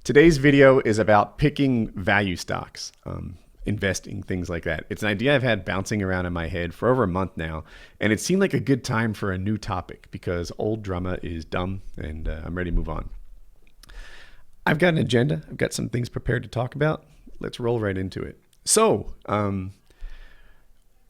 Today's video is about picking value stocks, investing, things like that. It's an idea I've had bouncing around in my head for over a month now, and it seemed like a good time for a new topic because old drama is dumb, and I'm ready to move on. I've got an agenda. I've got some things prepared to talk about. Let's roll right into it. So,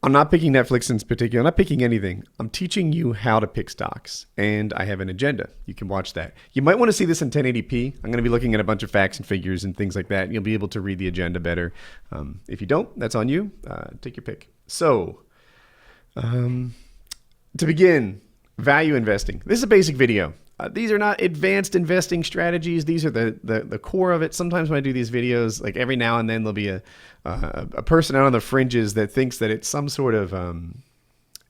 I'm not picking Netflix in particular. I'm not picking anything. I'm teaching you how to pick stocks, and I have an agenda. You can watch that. You might want to see this in 1080p. I'm going to be looking at a bunch of facts and figures and things like that. You'll be able to read the agenda better. If you don't, that's on you. Take your pick. So, to begin, value investing. This is a basic video. These are not advanced investing strategies. These are the core of it. Sometimes when I do these videos, like every now and then there'll be a person out on the fringes that thinks that it's some sort of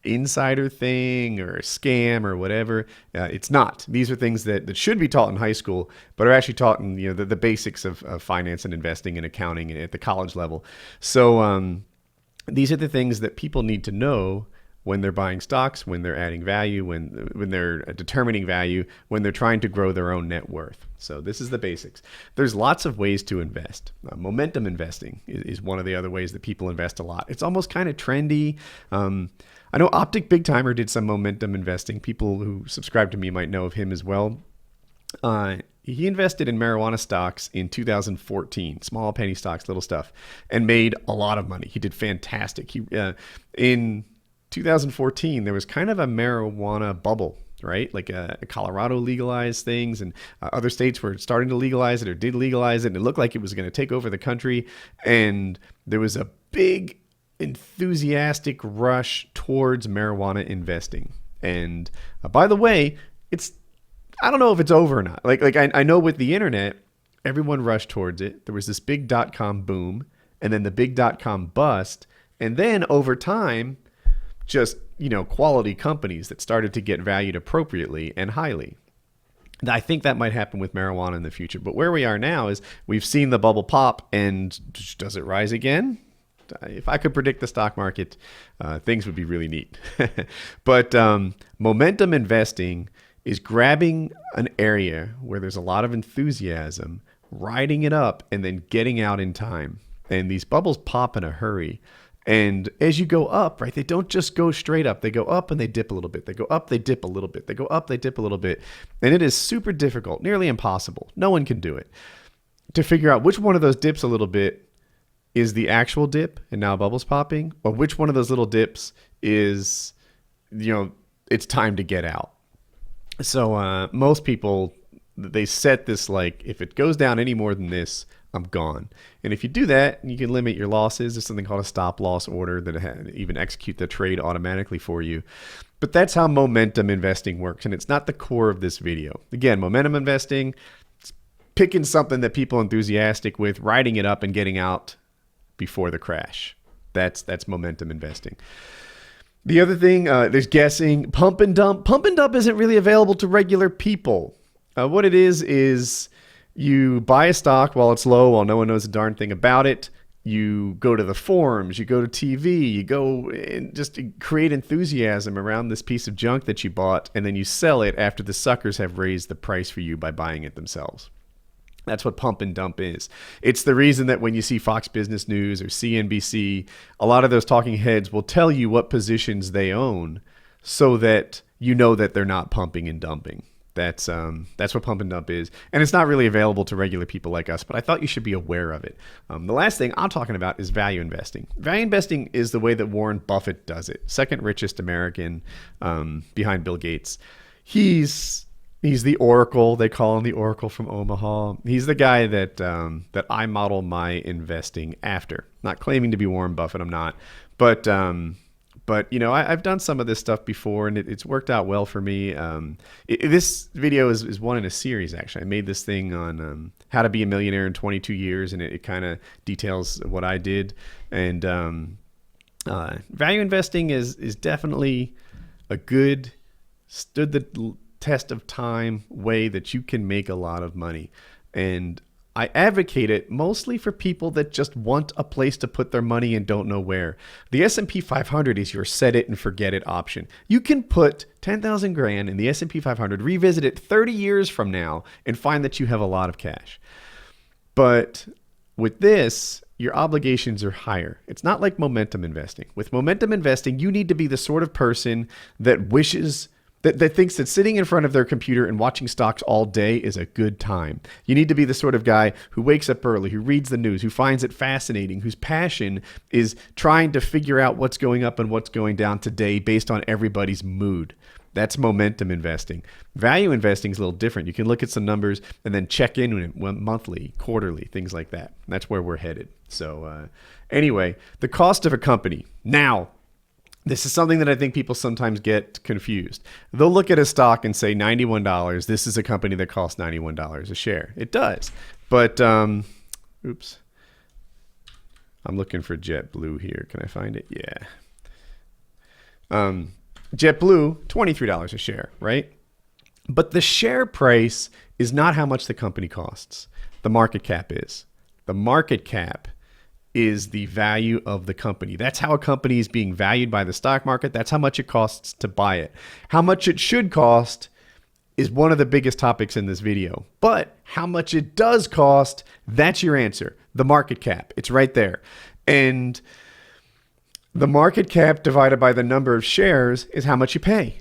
insider thing or a scam or whatever. It's not. These are things that should be taught in high school, but are actually taught in the basics of finance and investing and accounting at the college level. So these are the things that people need to know when they're buying stocks, when they're adding value, when they're determining value, when they're trying to grow their own net worth. So this is the basics. There's lots of ways to invest. Momentum investing is one of the other ways that people invest a lot. It's almost kind of trendy. I know Optic Big Timer did some momentum investing. People who subscribe to me might know of him as well. He invested in marijuana stocks in 2014, small penny stocks, little stuff, and made a lot of money. He did fantastic. In 2014, there was kind of a marijuana bubble, right? Like Colorado legalized things, and other states were starting to legalize it or did legalize it, and it looked like it was going to take over the country. And there was a big enthusiastic rush towards marijuana investing. And by the way, I don't know if it's over or not. I know with the internet, everyone rushed towards it. There was this big .com boom, and then the big .com bust, and then over time, just, quality companies that started to get valued appropriately and highly. I think that might happen with marijuana in the future. But where we are now is we've seen the bubble pop, and does it rise again? If I could predict the stock market, things would be really neat. But momentum investing is grabbing an area where there's a lot of enthusiasm, riding it up, and then getting out in time. And these bubbles pop in a hurry. And as you go up, right, they don't just go straight up. They go up and they dip a little bit. They go up, they dip a little bit. They go up, they dip a little bit. And it is super difficult, nearly impossible. No one can do it. To figure out which one of those dips a little bit is the actual dip and now bubbles popping, or which one of those little dips is, it's time to get out. So most people, they set this like, if it goes down any more than this, I'm gone. And if you do that, you can limit your losses. There's something called a stop loss order that even execute the trade automatically for you. But that's how momentum investing works. And it's not the core of this video. Again, momentum investing, it's picking something that people are enthusiastic with, riding it up and getting out before the crash. That's momentum investing. The other thing, there's guessing, pump and dump. Pump and dump isn't really available to regular people. What it is you buy a stock while it's low, while no one knows a darn thing about it. You go to the forums, you go to TV, you go and just create enthusiasm around this piece of junk that you bought, and then you sell it after the suckers have raised the price for you by buying it themselves. That's what pump and dump is. It's the reason that when you see Fox Business News or CNBC, a lot of those talking heads will tell you what positions they own so that you know that they're not pumping and dumping. That's what pump and dump is. And it's not really available to regular people like us, but I thought you should be aware of it. The last thing I'm talking about is value investing. Value investing is the way that Warren Buffett does it. Second richest American behind Bill Gates. He's the Oracle. They call him the Oracle from Omaha. He's the guy that I model my investing after. Not claiming to be Warren Buffett, I'm not. But I've done some of this stuff before, and it's worked out well for me. This video is one in a series, actually. I made this thing on how to be a millionaire in 22 years, and it kind of details what I did. And value investing is definitely a good, stood the test of time way that you can make a lot of money. And I advocate it mostly for people that just want a place to put their money and don't know where. The S&P 500 is your set it and forget it option. You can put 10,000 grand in the S&P 500, revisit it 30 years from now, and find that you have a lot of cash. But with this, your obligations are higher. It's not like momentum investing. With momentum investing, you need to be the sort of person that wishes that thinks that sitting in front of their computer and watching stocks all day is a good time. You need to be the sort of guy who wakes up early, who reads the news, who finds it fascinating, whose passion is trying to figure out what's going up and what's going down today based on everybody's mood. That's momentum investing. Value investing is a little different. You can look at some numbers and then check in with it monthly, quarterly, things like that. That's where we're headed. So anyway, the cost of a company. Now, this is something that I think people sometimes get confused. They'll look at a stock and say $91. This is a company that costs $91 a share. It does. But, oops. I'm looking for JetBlue here. Can I find it? Yeah. JetBlue, $23 a share, right? But the share price is not how much the company costs. The market cap is. The market cap is the value of the company. That's how a company is being valued by the stock market. That's how much it costs to buy it. How much it should cost is one of the biggest topics in this video. But how much it does cost, that's your answer. The market cap. It's right there. And the market cap divided by the number of shares is how much you pay.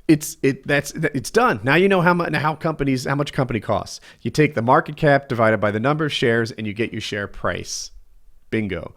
It's done. Now you know how much a company costs. You take the market cap divided by the number of shares and you get your share price. Bingo.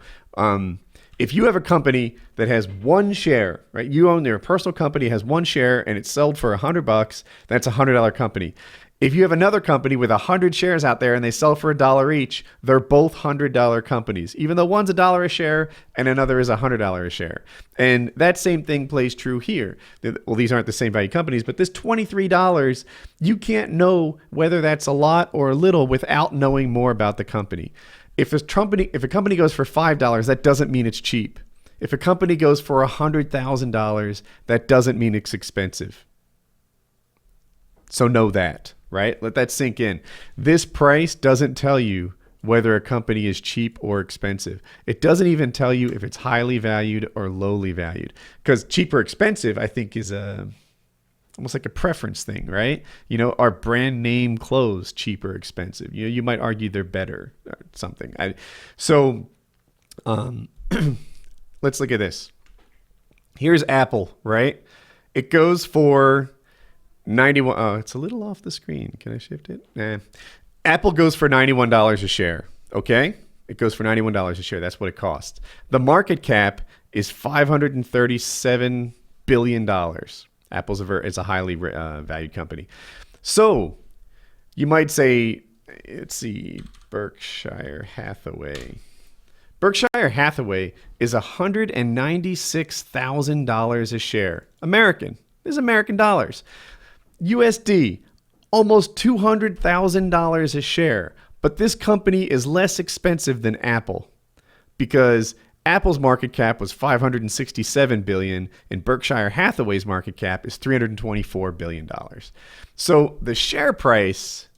If you have a company that has one share, right? You own your personal company has one share and it's sold for $100, that's a $100 company. If you have another company with 100 shares out there and they sell for $1 each, they're both $100 companies, even though one's $1 a share and another is $100 a share. And that same thing plays true here. Well, these aren't the same value companies, but this $23, you can't know whether that's a lot or a little without knowing more about the company. If a company goes for $5, that doesn't mean it's cheap. If a company goes for $100,000, that doesn't mean it's expensive. So know that, right? Let that sink in. This price doesn't tell you whether a company is cheap or expensive. It doesn't even tell you if it's highly valued or lowly valued. Because cheap or expensive, I think, is almost like a preference thing, right? You know, are brand name clothes cheap or expensive? You know, you might argue they're better or something. Let's look at this. Here's Apple, right? It goes for 91. Oh, it's a little off the screen. Can I shift it? Nah. Apple goes for $91 a share. Okay. It goes for $91 a share. That's what it costs. The market cap is $537 billion. Apple's is a highly valued company. So you might say, let's see, Berkshire Hathaway. Berkshire Hathaway is $196,000 a share. American. This is American dollars. USD, almost $200,000 a share. But this company is less expensive than Apple because Apple's market cap was $567 billion and Berkshire Hathaway's market cap is $324 billion. So the share price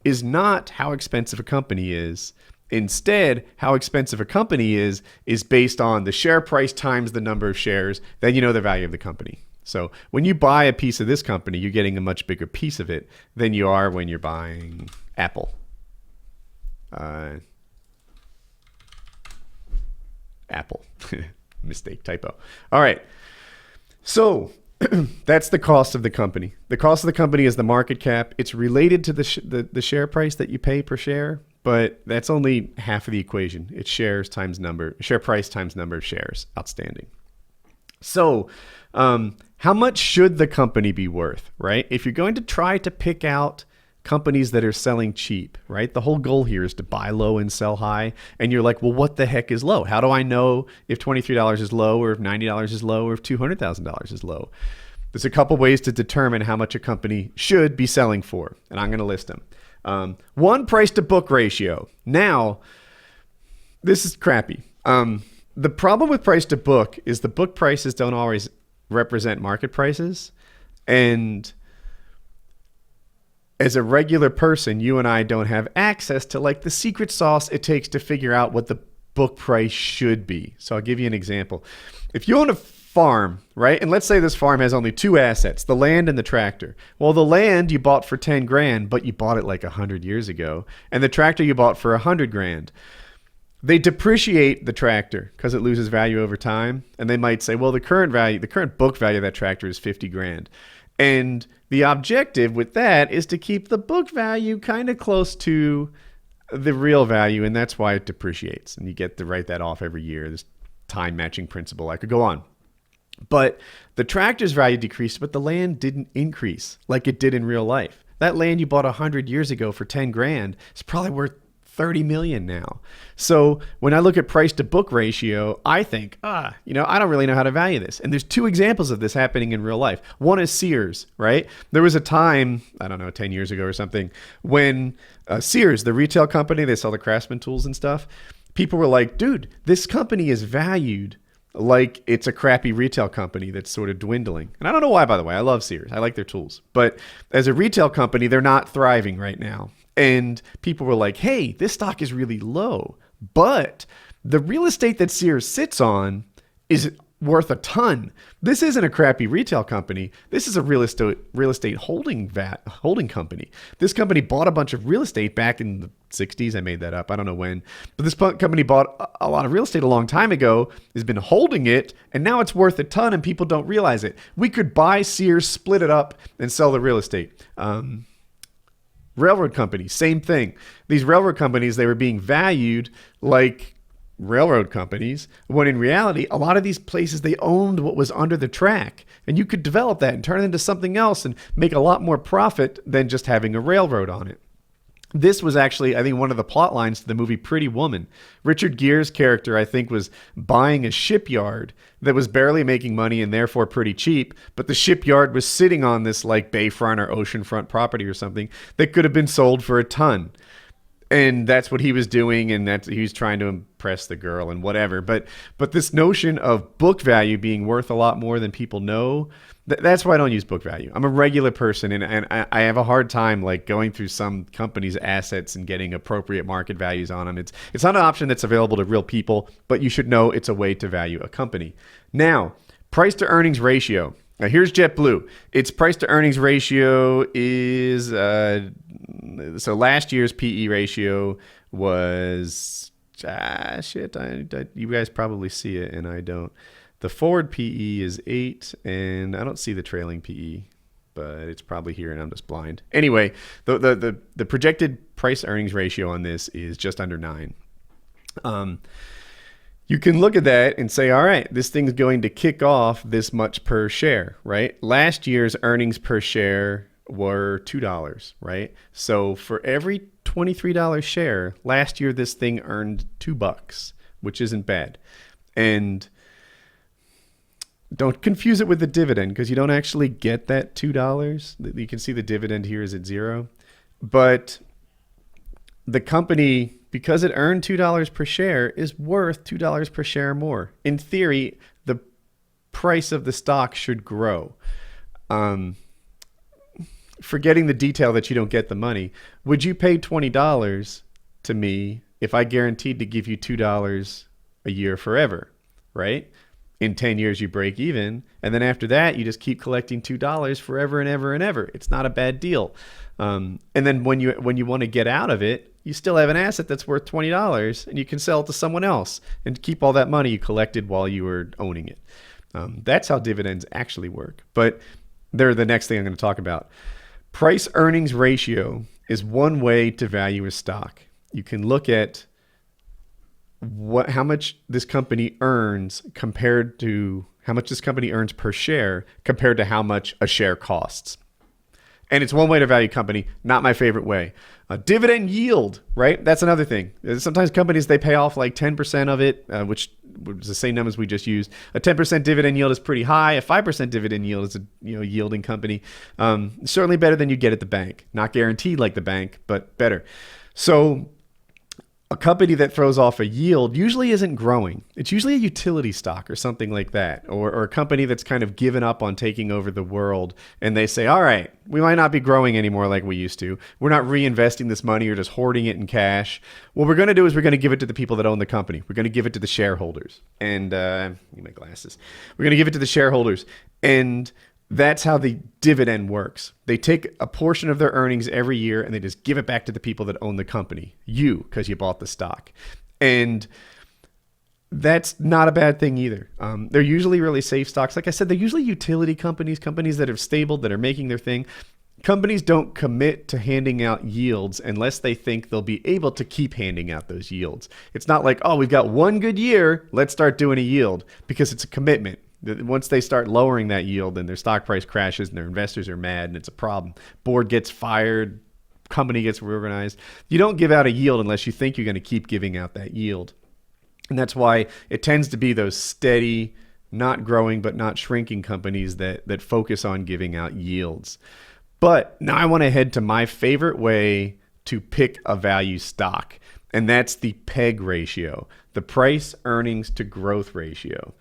is not how expensive a company is. Instead, how expensive a company is based on the share price times the number of shares. Then you know the value of the company. So when you buy a piece of this company, you're getting a much bigger piece of it than you are when you're buying Apple. Apple. Mistake, typo. All right. So that's the cost of the company. The cost of the company is the market cap. It's related to the share price that you pay per share, but that's only half of the equation. It's share price times number of shares outstanding. So how much should the company be worth, right? If you're going to try to pick out companies that are selling cheap, right? The whole goal here is to buy low and sell high. And you're like, well, what the heck is low? How do I know if $23 is low or if $90 is low or if $200,000 is low? There's a couple ways to determine how much a company should be selling for. And I'm going to list them. One, price to book ratio. Now, this is crappy. The problem with price to book is the book prices don't always represent market prices. And as a regular person, you and I don't have access to like the secret sauce it takes to figure out what the book price should be. So I'll give you an example. If you own a farm, right? And let's say this farm has only two assets, the land and the tractor. Well, the land you bought for 10 grand, but you bought it like 100 years ago. And the tractor you bought for 100 grand. They depreciate the tractor because it loses value over time. And they might say, well, the current book value of that tractor is 50 grand. And the objective with that is to keep the book value kind of close to the real value. And that's why it depreciates. And you get to write that off every year. This time matching principle. I could go on. But the tractor's value decreased, but the land didn't increase like it did in real life. That land you bought 100 years ago for 10 grand is probably worth 30 million now. So when I look at price to book ratio, I think, I don't really know how to value this. And there's two examples of this happening in real life. One is Sears, right? There was a time, 10 years ago or something, when Sears, the retail company, they sell the Craftsman tools and stuff. People were like, dude, this company is valued like it's a crappy retail company that's sort of dwindling. And I don't know why, by the way. I love Sears. I like their tools. But as a retail company, they're not thriving right now. And people were like, hey, this stock is really low. But the real estate that Sears sits on is worth a ton. This isn't a crappy retail company. This is a real estate holding company. This company bought a bunch of real estate back in the 60s. I made that up. I don't know when. But this company bought a lot of real estate a long time ago, has been holding it, and now it's worth a ton and people don't realize it. We could buy Sears, split it up, and sell the real estate. Railroad companies, same thing. These railroad companies, they were being valued like railroad companies, when in reality, a lot of these places, they owned what was under the track. And you could develop that and turn it into something else and make a lot more profit than just having a railroad on it. This was actually, I think, one of the plot lines to the movie Pretty Woman. Richard Gere's character, I think, was buying a shipyard that was barely making money and therefore pretty cheap, but the shipyard was sitting on this like bayfront or oceanfront property or something that could have been sold for a ton. And that's what he was doing, and he was trying to impress the girl and whatever. But this notion of book value being worth a lot more than people know, that's why I don't use book value. I'm a regular person, and I have a hard time like going through some companies' assets and getting appropriate market values on them. It's not an option that's available to real people, but you should know it's a way to value a company. Now, price to earnings ratio. Now here's JetBlue. Its price to earnings ratio is so last year's PE ratio was you guys probably see it and I don't. The forward PE is 8, and I don't see the trailing PE, but it's probably here and I'm just blind. Anyway, the projected price earnings ratio on this is just under 9. You can look at that and say, all right, this thing's going to kick off this much per share, right? Last year's earnings per share were $2, right? So for every $23 share, last year this thing earned $2, which isn't bad. And don't confuse it with the dividend, because you don't actually get that $2. You can see the dividend here is at 0. But the company, because it earned $2 per share, is worth $2 per share more. In theory, the price of the stock should grow. Forgetting the detail that you don't get the money, would you pay $20 to me if I guaranteed to give you $2 a year forever, right? In 10 years, you break even. And then after that, you just keep collecting $2 forever and ever and ever. It's not a bad deal. And then when you want to get out of it, you still have an asset that's worth $20 and you can sell it to someone else and keep all that money you collected while you were owning it. That's how dividends actually work. But they're the next thing I'm going to talk about. Price earnings ratio is one way to value a stock. You can look at how much this company earns compared to how much this company earns per share compared to how much a share costs. And it's one way to value a company, not my favorite way. Dividend yield, right? That's another thing. Sometimes companies, they pay off like 10% of it, which was the same numbers we just used. A 10% dividend yield is pretty high. A 5% dividend yield is a yielding company. Certainly better than you get at the bank. Not guaranteed like the bank, but better. So A company that throws off a yield usually isn't growing. It's usually a utility stock or something like that, or a company that's kind of given up on taking over the world. And they say, all right, we might not be growing anymore like we used to. We're not reinvesting this money or just hoarding it in cash. What we're going to do is we're going to give it to the people that own the company. We're going to give it to the shareholders. And need my glasses. We're going to give it to the shareholders. And that's how the dividend works. They take a portion of their earnings every year and they just give it back to the people that own the company. You, because you bought the stock. And that's not a bad thing either. They're usually really safe stocks. Like I said, they're usually utility companies, companies that are stable, that are making their thing. Companies don't commit to handing out yields unless they think they'll be able to keep handing out those yields. It's not like, oh, we've got one good year, let's start doing a yield, because it's a commitment. Once they start lowering that yield, then their stock price crashes and their investors are mad and it's a problem. Board gets fired, company gets reorganized. You don't give out a yield unless you think you're going to keep giving out that yield. And that's why it tends to be those steady, not growing but not shrinking companies that focus on giving out yields. But now I want to head to my favorite way to pick a value stock, and that's the PEG ratio, the price earnings to growth ratio.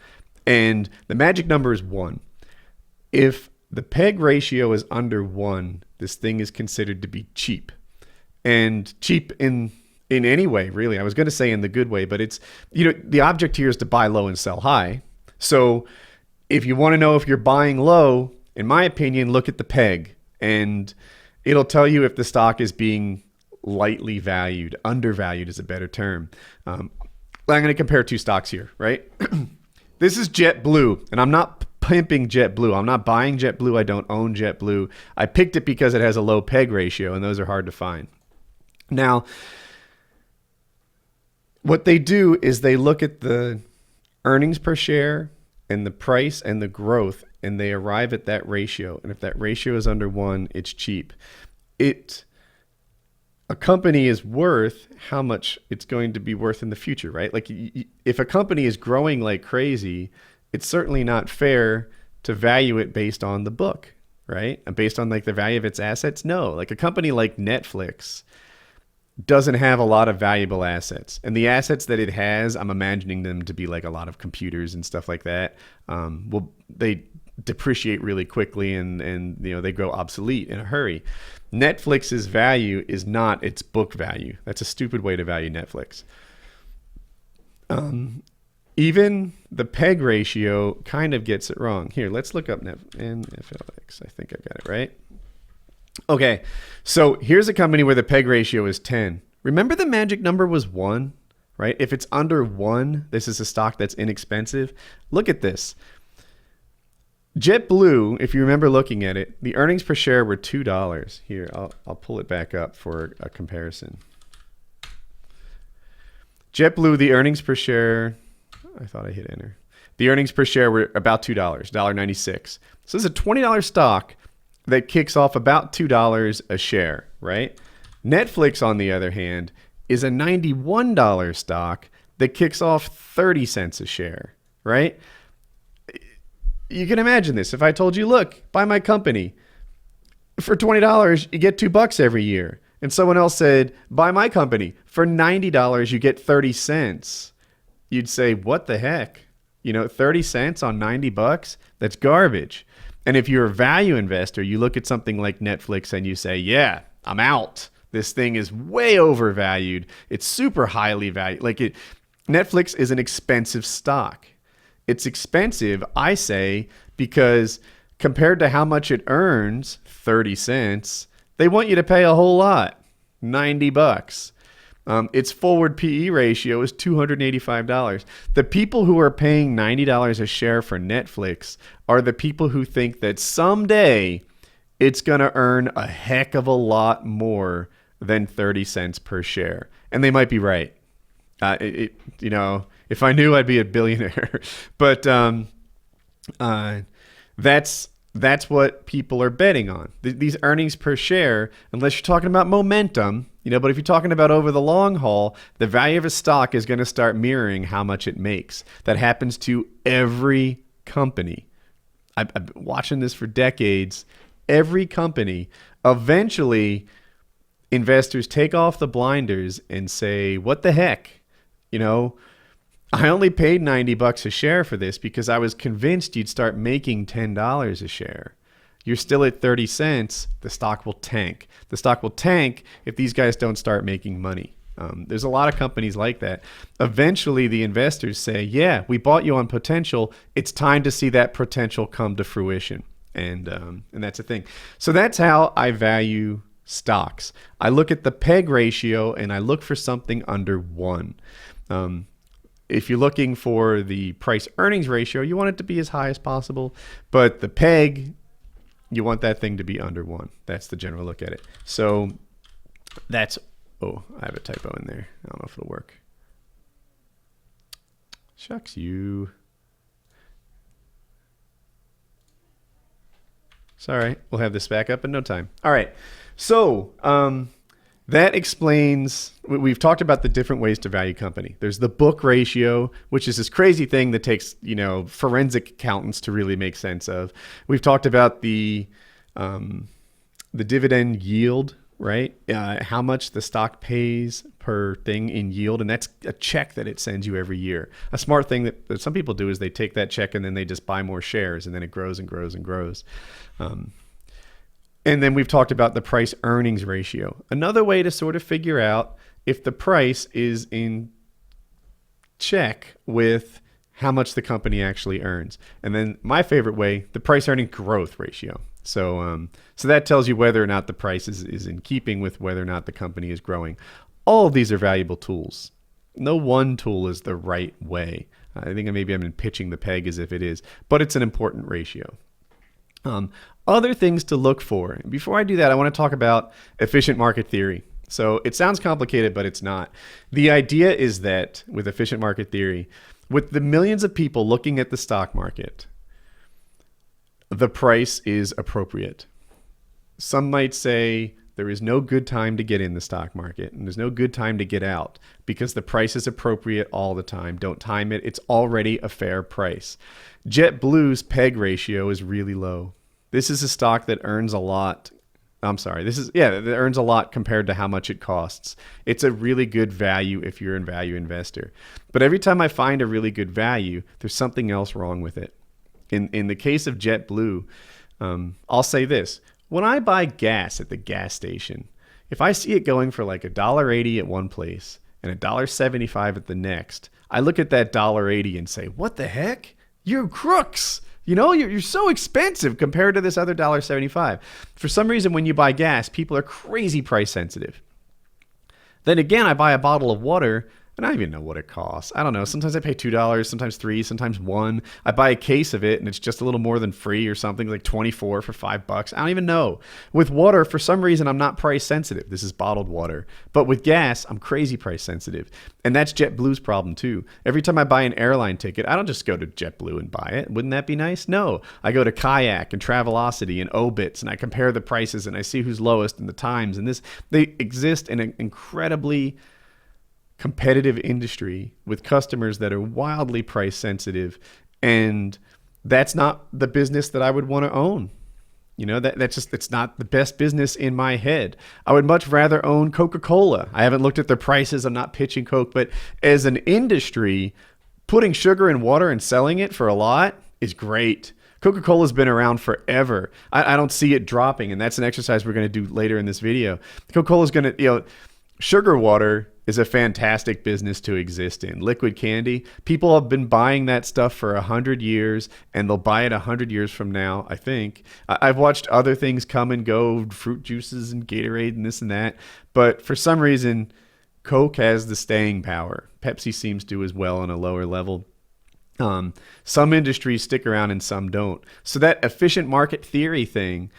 And the magic number is 1. If the PEG ratio is under 1, this thing is considered to be cheap. And cheap in any way, really. I was going to say in the good way, but it's, the object here is to buy low and sell high. So if you want to know if you're buying low, in my opinion, look at the PEG. And it'll tell you if the stock is being lightly valued. Undervalued is a better term. I'm going to compare 2 stocks here, right? This is JetBlue, and I'm not pimping JetBlue. I'm not buying JetBlue. I don't own JetBlue. I picked it because it has a low PEG ratio, and those are hard to find. Now, what they do is they look at the earnings per share and the price and the growth, and they arrive at that ratio. And if that ratio is under 1, it's cheap. A company is worth how much it's going to be worth in the future, right? Like if a company is growing like crazy, it's certainly not fair to value it based on the book, right? And based on like the value of its assets. No, like a company like Netflix doesn't have a lot of valuable assets. And the assets that it has, I'm imagining them to be like a lot of computers and stuff like that. They depreciate really quickly and they grow obsolete in a hurry. Netflix's value is not its book value. That's a stupid way to value Netflix. Even the PEG ratio kind of gets it wrong. Here, let's look up NFLX. I think I got it right. Okay, so here's a company where the PEG ratio is 10. Remember the magic number was 1, right? If it's under 1, this is a stock that's inexpensive. Look at this. JetBlue, if you remember looking at it, the earnings per share were $2. Here, I'll pull it back up for a comparison. JetBlue, the earnings per share, I thought I hit enter. The earnings per share were about $2, $1.96. So this is a $20 stock that kicks off about $2 a share, right? Netflix, on the other hand, is a $91 stock that kicks off 30 cents a share, right? You can imagine this. If I told you, look, buy my company. For $20, you get $2 every year. And someone else said, buy my company. For $90, you get 30 cents. You'd say, what the heck? 30 cents on $90? That's garbage. And if you're a value investor, you look at something like Netflix and you say, yeah, I'm out. This thing is way overvalued. It's super highly valued. Netflix is an expensive stock. It's expensive, I say, because compared to how much it earns, 30 cents, they want you to pay a whole lot, $90. Its forward PE ratio is $285. The people who are paying $90 a share for Netflix are the people who think that someday it's going to earn a heck of a lot more than 30 cents per share. And they might be right. If I knew, I'd be a billionaire. But that's what people are betting on. These earnings per share, unless you're talking about momentum, but if you're talking about over the long haul, the value of a stock is going to start mirroring how much it makes. That happens to every company. I've been watching this for decades. Every company, eventually, investors take off the blinders and say, what the heck? You know, I only paid $90 a share for this because I was convinced you'd start making $10 a share. You're still at 30 cents. The stock will tank. The stock will tank if these guys don't start making money. There's a lot of companies like that. Eventually, the investors say, yeah, we bought you on potential. It's time to see that potential come to fruition. And that's the thing. So that's how I value stocks. I look at the PEG ratio and I look for something under 1. If you're looking for the price earnings ratio, you want it to be as high as possible. But the PEG, you want that thing to be under 1. That's the general look at it. So that's, oh, I have a typo in there. I don't know if it'll work. Shucks you. Sorry, we'll have this back up in no time. All right. So that explains, we've talked about the different ways to value company. There's the book ratio, which is this crazy thing that takes, forensic accountants to really make sense of. We've talked about the dividend yield, right? How much the stock pays per thing in yield. And that's a check that it sends you every year. A smart thing that some people do is they take that check and then they just buy more shares, and then it grows and grows and grows. And then we've talked about the price earnings ratio. Another way to sort of figure out if the price is in check with how much the company actually earns. And then my favorite way, the price earning growth ratio. So that tells you whether or not the price is in keeping with whether or not the company is growing. All of these are valuable tools. No one tool is the right way. I think maybe I'm pitching the PEG as if it is, but it's an important ratio. Other things to look for. Before I do that, I want to talk about efficient market theory. So it sounds complicated, but it's not. The idea is that with efficient market theory, with the millions of people looking at the stock market, the price is appropriate. Some might say there is no good time to get in the stock market and there's no good time to get out because the price is appropriate all the time. Don't time it. It's already a fair price. JetBlue's PEG ratio is really low. This is a stock that earns a lot. That earns a lot compared to how much it costs. It's a really good value if you're a value investor. But every time I find a really good value, there's something else wrong with it. In the case of JetBlue, I'll say this. When I buy gas at the gas station, if I see it going for like $1.80 at one place and $1.75 at the next, I look at that $1.80 and say, what the heck? You're crooks. You're so expensive compared to this other $1.75. For some reason, when you buy gas, people are crazy price sensitive. Then again, I buy a bottle of water and I don't even know what it costs. I don't know. Sometimes I pay $2, sometimes $3, sometimes $1. I buy a case of it and it's just a little more than free or something, like $24 for $5. I don't even know. With water, for some reason, I'm not price sensitive. This is bottled water. But with gas, I'm crazy price sensitive. And that's JetBlue's problem too. Every time I buy an airline ticket, I don't just go to JetBlue and buy it. Wouldn't that be nice? No. I go to Kayak and Travelocity and Obits and I compare the prices and I see who's lowest and the times. And they exist in an incredibly competitive industry with customers that are wildly price sensitive, and that's not the business that I would want to own. It's not the best business in my head. I would much rather own Coca-Cola. I haven't looked at their prices. I'm not pitching Coke, but as an industry, putting sugar in water and selling it for a lot is great. Coca-Cola's been around forever. I don't see it dropping, and that's an exercise we're going to do later in this video. Coca-Cola's going to, sugar water is a fantastic business to exist in. Liquid candy, people have been buying that stuff for 100 years, and they'll buy it 100 years from now, I think. I've watched other things come and go, fruit juices and Gatorade and this and that, but for some reason, Coke has the staying power. Pepsi seems to as well on a lower level. Some industries stick around and some don't. So that efficient market theory thing,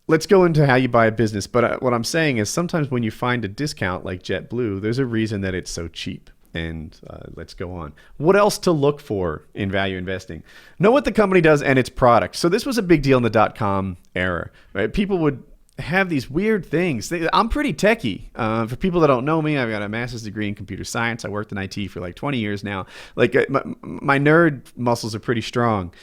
let's go into how you buy a business. But what I'm saying is sometimes when you find a discount like JetBlue, there's a reason that it's so cheap. And let's go on. What else to look for in value investing? Know what the company does and its product. So this was a big deal in the .com era, right? People would have these weird things. I'm pretty techie. For people that don't know me, I've got a master's degree in computer science. I worked in IT for like 20 years now. Like my nerd muscles are pretty strong.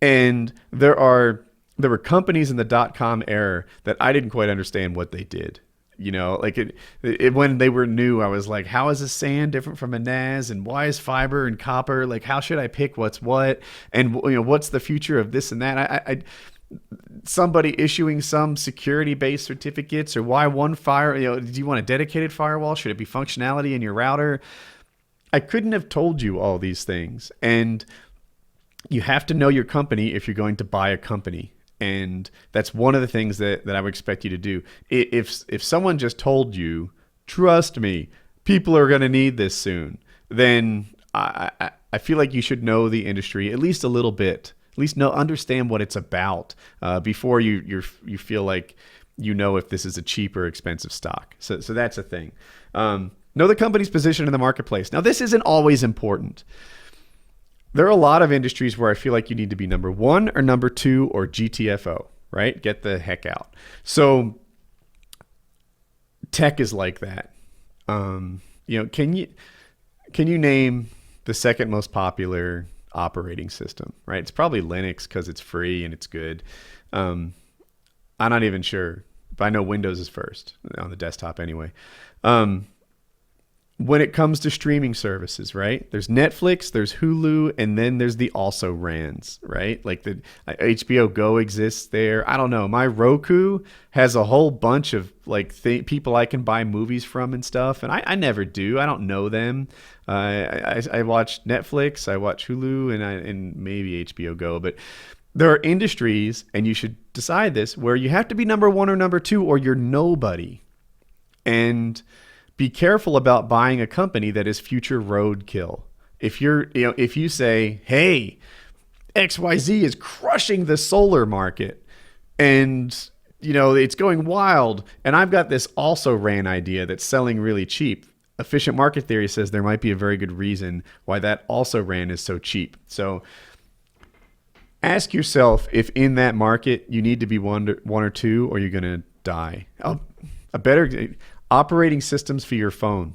And there are there were companies in the dot-com era that I didn't quite understand what they did. Like when they were new, I was like, how is a sand different from a NAS? And why is fiber and copper? Like, how should I pick what's what? And, what's the future of this and that? Somebody issuing some security-based certificates, or why one do you want a dedicated firewall? Should it be functionality in your router? I couldn't have told you all these things. And you have to know your company if you're going to buy a company. And that's one of the things that I would expect you to do. If someone just told you, trust me, people are going to need this soon, then I feel like you should know the industry at least a little bit. At least understand what it's about before you feel like if this is a cheap or expensive stock. So that's a thing. Know the company's position in the marketplace. Now, this isn't always important. There are a lot of industries where I feel like you need to be number one or number two or GTFO, right? Get the heck out. So tech is like that. Can you name the second most popular operating system, right? It's probably Linux because it's free and it's good. I'm not even sure, but I know Windows is first on the desktop anyway. When it comes to streaming services, right? There's Netflix, there's Hulu, and then there's the also rans, right? Like the HBO Go exists there. I don't know. My Roku has a whole bunch of people I can buy movies from and stuff, and I never do. I don't know them. I watch Netflix, I watch Hulu, and maybe HBO Go, but there are industries, and you should decide this, where you have to be number one or number two, or you're nobody. And be careful about buying a company that is future roadkill. If you say, hey, XYZ is crushing the solar market and it's going wild, and I've got this also ran idea that's selling really cheap. Efficient market theory says there might be a very good reason why that also ran is so cheap. So ask yourself if in that market you need to be one or two, or you're going to die. A better operating systems for your phone.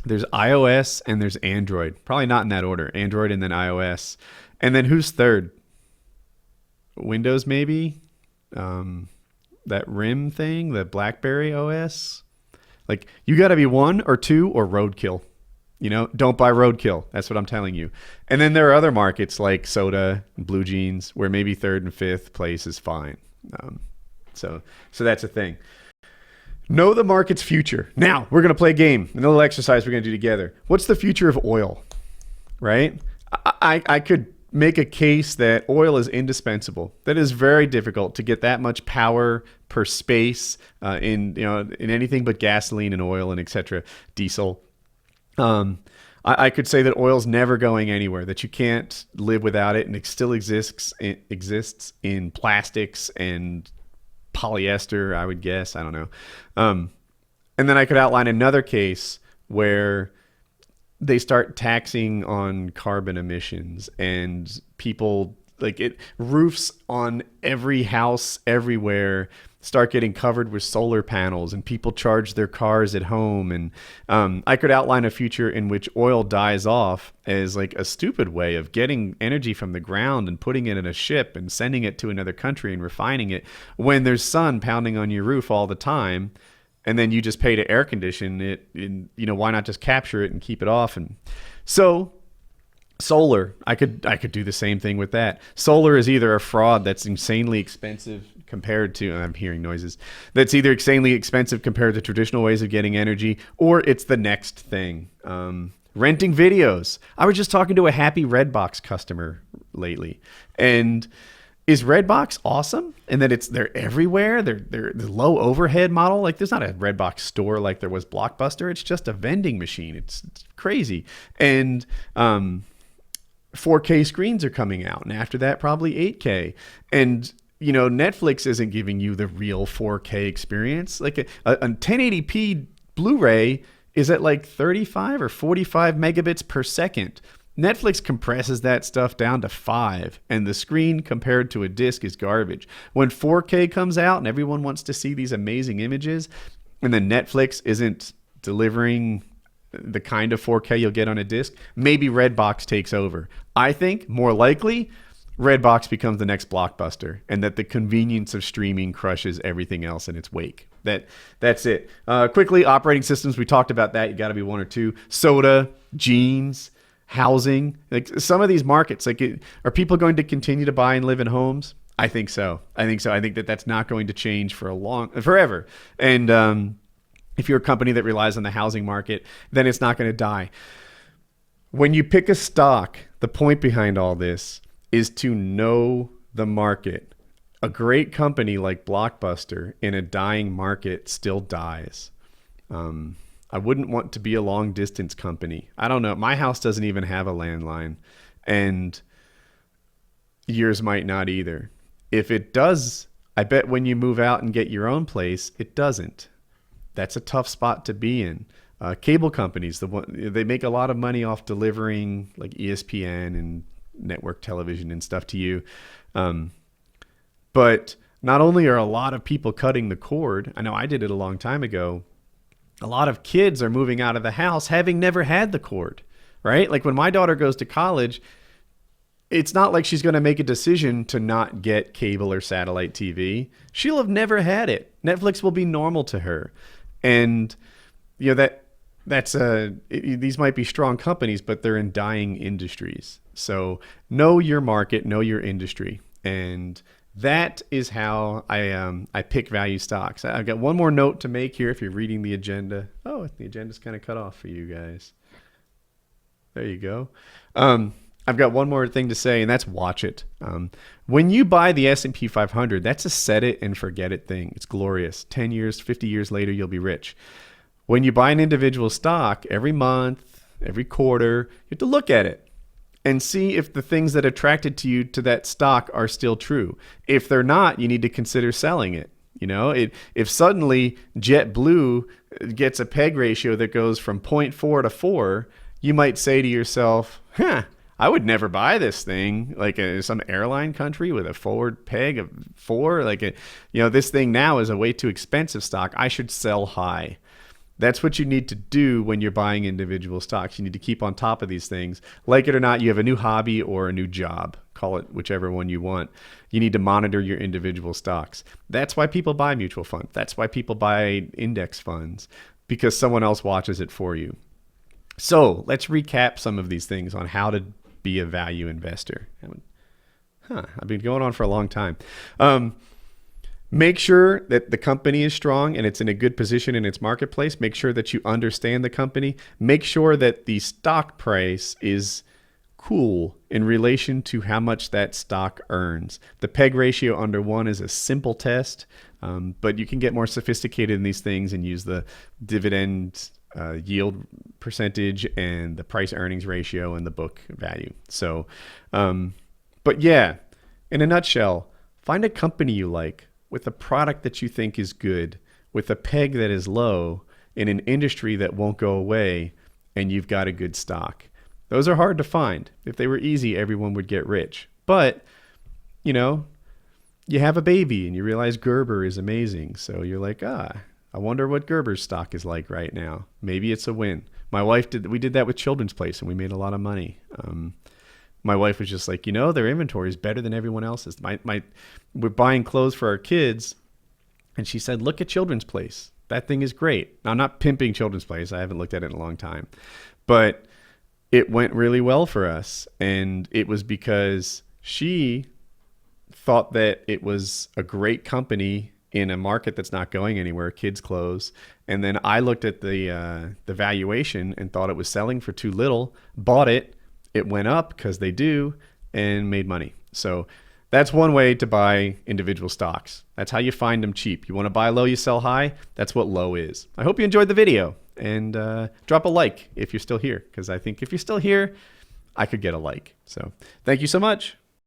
There's iOS and there's Android. Probably not in that order. Android and then iOS. And then who's third? Windows maybe? That RIM thing, the BlackBerry OS. Like, you got to be one or two or roadkill. Don't buy roadkill. That's what I'm telling you. And then there are other markets like soda and blue jeans where maybe third and fifth place is fine. So that's a thing. Know the market's future. Now, we're going to play a game, a little exercise we're going to do together. What's the future of oil, right? I could make a case that oil is indispensable. That is very difficult to get that much power per space in anything but gasoline and oil and et cetera, diesel. I could say that oil's never going anywhere, that you can't live without it, and it still exists in plastics and polyester, I would guess. I don't know. And then I could outline another case where they start taxing on carbon emissions, and people roofs on every house everywhere start getting covered with solar panels, and people charge their cars at home. And I could outline a future in which oil dies off as like a stupid way of getting energy from the ground and putting it in a ship and sending it to another country and refining it, when there's sun pounding on your roof all the time, and then you just pay to air condition it. Why not just capture it and keep it off? And so solar, I could do the same thing with that. Solar is either a fraud that's insanely expensive compared to, I'm hearing noises, that's either insanely expensive compared to traditional ways of getting energy, or it's the next thing. Renting videos. I was just talking to a happy Redbox customer lately, and is Redbox awesome? And that they're everywhere. They're the low overhead model. Like, there's not a Redbox store like there was Blockbuster. It's just a vending machine. It's crazy. And 4K screens are coming out, and after that probably 8K. And Netflix isn't giving you the real 4K experience. Like a 1080p Blu-ray is at like 35 or 45 megabits per second. Netflix compresses that stuff down to 5, and the screen compared to a disc is garbage. When 4K comes out and everyone wants to see these amazing images, and then Netflix isn't delivering the kind of 4K you'll get on a disc, maybe Redbox takes over. I think more likely Redbox becomes the next Blockbuster, and that the convenience of streaming crushes everything else in its wake. That's it. Quickly, operating systems. We talked about that. You got to be one or two. Soda, jeans, housing. Like some of these markets, are people going to continue to buy and live in homes? I think so. I think that that's not going to change forever. And if you're a company that relies on the housing market, then it's not going to die. When you pick a stock, the point behind all this is to know the market. A great company like Blockbuster in a dying market still dies. I wouldn't want to be a long distance company. I don't know. My house doesn't even have a landline, and yours might not either. If it does, I bet when you move out and get your own place, it doesn't. That's a tough spot to be in. Cable companies, they make a lot of money off delivering like ESPN and network television and stuff to you. But not only are a lot of people cutting the cord, I know I did it a long time ago, a lot of kids are moving out of the house having never had the cord, right? Like when my daughter goes to college, it's not like she's going to make a decision to not get cable or satellite TV. She'll have never had it. Netflix will be normal to her. And these might be strong companies, but they're in dying industries. So know your market, know your industry. And that is how I pick value stocks. I've got one more note to make here if you're reading the agenda. Oh, the agenda's kind of cut off for you guys. There you go. I've got one more thing to say, and that's watch it. When you buy the S&P 500, that's a set it and forget it thing. It's glorious. 10 years, 50 years later, you'll be rich. When you buy an individual stock, every month, every quarter, you have to look at it and see if the things that attracted to you to that stock are still true. If they're not, you need to consider selling it. If suddenly JetBlue gets a PEG ratio that goes from 0.4 to 4, you might say to yourself, I would never buy this thing, like some airline country with a forward peg of 4. This thing now is a way too expensive stock. I should sell high. That's what you need to do when you're buying individual stocks. You need to keep on top of these things. Like it or not, you have a new hobby or a new job. Call it whichever one you want. You need to monitor your individual stocks. That's why people buy mutual funds. That's why people buy index funds, because someone else watches it for you. So let's recap some of these things on how to be a value investor. I've been going on for a long time. Make sure that the company is strong and it's in a good position in its marketplace. Make sure that you understand the company. Make sure that the stock price is cool in relation to how much that stock earns. The PEG ratio under 1 is a simple test, but you can get more sophisticated in these things and use the dividend yield percentage and the price earnings ratio and the book value. So, but yeah, in a nutshell, find a company you like with a product that you think is good, with a PEG that is low in an industry that won't go away, and you've got a good stock. Those are hard to find. If they were easy, everyone would get rich. But, you have a baby and you realize Gerber is amazing. So you're like, I wonder what Gerber's stock is like right now. Maybe it's a win. My wife we did that with Children's Place and we made a lot of money. My wife was just like, their inventory is better than everyone else's. We're buying clothes for our kids. And she said, look at Children's Place. That thing is great. Now, I'm not pimping Children's Place. I haven't looked at it in a long time. But it went really well for us. And it was because she thought that it was a great company in a market that's not going anywhere, kids' clothes. And then I looked at the valuation and thought it was selling for too little, bought it. It went up because they do, and made money. So that's one way to buy individual stocks. That's how you find them cheap. You want to buy low, you sell high. That's what low is. I hope you enjoyed the video, and drop a like if you're still here, because I think if you're still here, I could get a like. So thank you so much.